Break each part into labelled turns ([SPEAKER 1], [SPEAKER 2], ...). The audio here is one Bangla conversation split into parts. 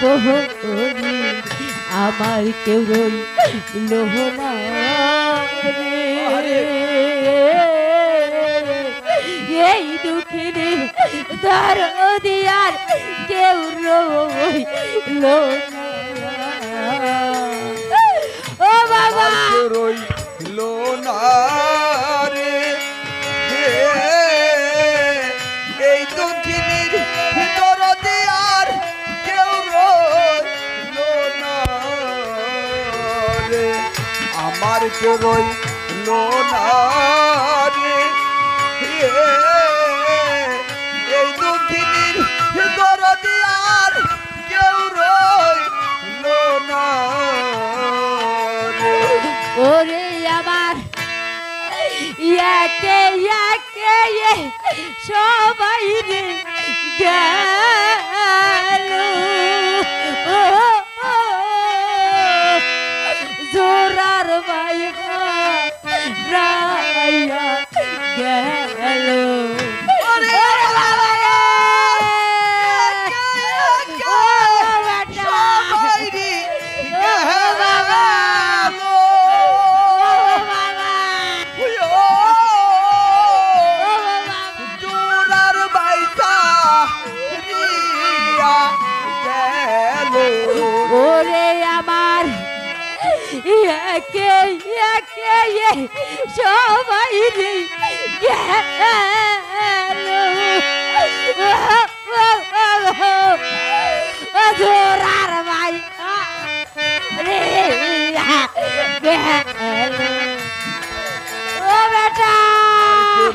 [SPEAKER 1] বলি আমার কেউ রইল না রে। এই দুঃখিনী দরদি আর কেউ রইল না। ও বাবা
[SPEAKER 2] রইল না রে, এই দুঃখিনীর দরদি আর কেউ রইল না রে, আমার কেউ রইল না রে, এই দুঃখিনীর দরদি আর কেউ রইল না রে।
[SPEAKER 1] ওরে আমার একে একে সবাই রে গেল, জোরার ভাইয়া রাইয়া গেল। ওরে আমার একে একে সবাই রে গেল, জোরার ভাই রে গেল। ও বেটা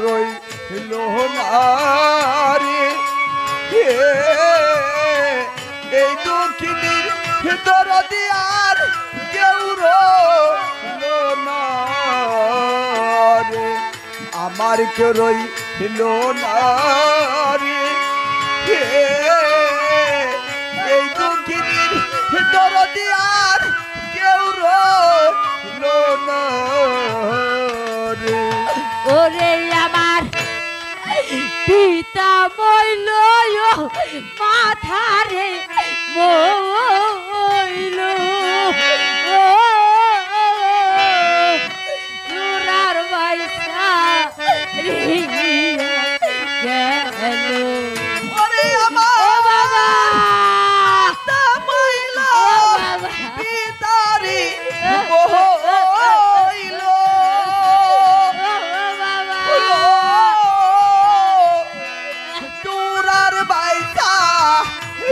[SPEAKER 2] রইল না রে, এই দুঃখিনীর দরদি আর কেউ রইল না রে, আমার কেউ রইল না রে, এই দুঃখিনীর দরদি আর কেউ রইল না রে।
[SPEAKER 1] ওরে আমার পিতা মইল মাথারে মইল, চূড়ার বাইসা গেল।
[SPEAKER 2] ওরে আমার
[SPEAKER 1] ও বাবা
[SPEAKER 2] মইল
[SPEAKER 1] বাবা
[SPEAKER 2] পিতারি মইল,
[SPEAKER 1] বাবা
[SPEAKER 2] তোরার বাইসা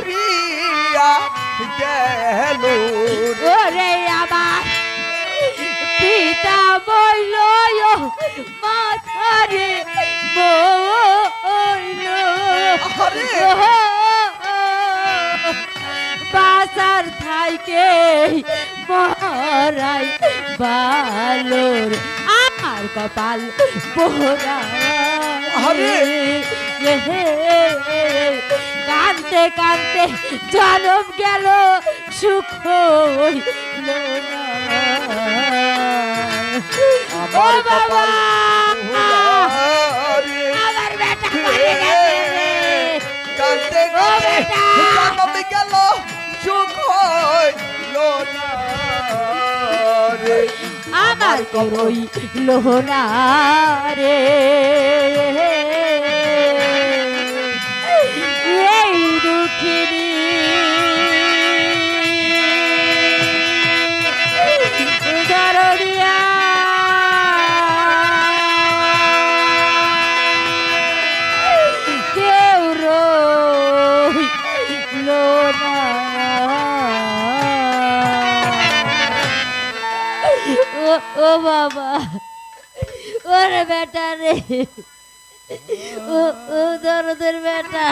[SPEAKER 2] রিয়া গেল।
[SPEAKER 1] ওরে আমার পিতা বইল মাথারে বইল, বাসার থাইকে মরাই বালোর আমার কপাল পোড়া। কানতে কানতে জনম গেল সুখ হইল না। ও বাবা আমার বেটা মরে গেছে রে।
[SPEAKER 2] কাঁদতে
[SPEAKER 1] ও বেটা
[SPEAKER 2] জনম গেল সুখ হইল না রে,
[SPEAKER 1] আমার রইল না রে। এই দুঃখিনী দরদিয়া কেউ রইল না। ও বাবা ওরে বেটা রে, ও দরদের বেটা।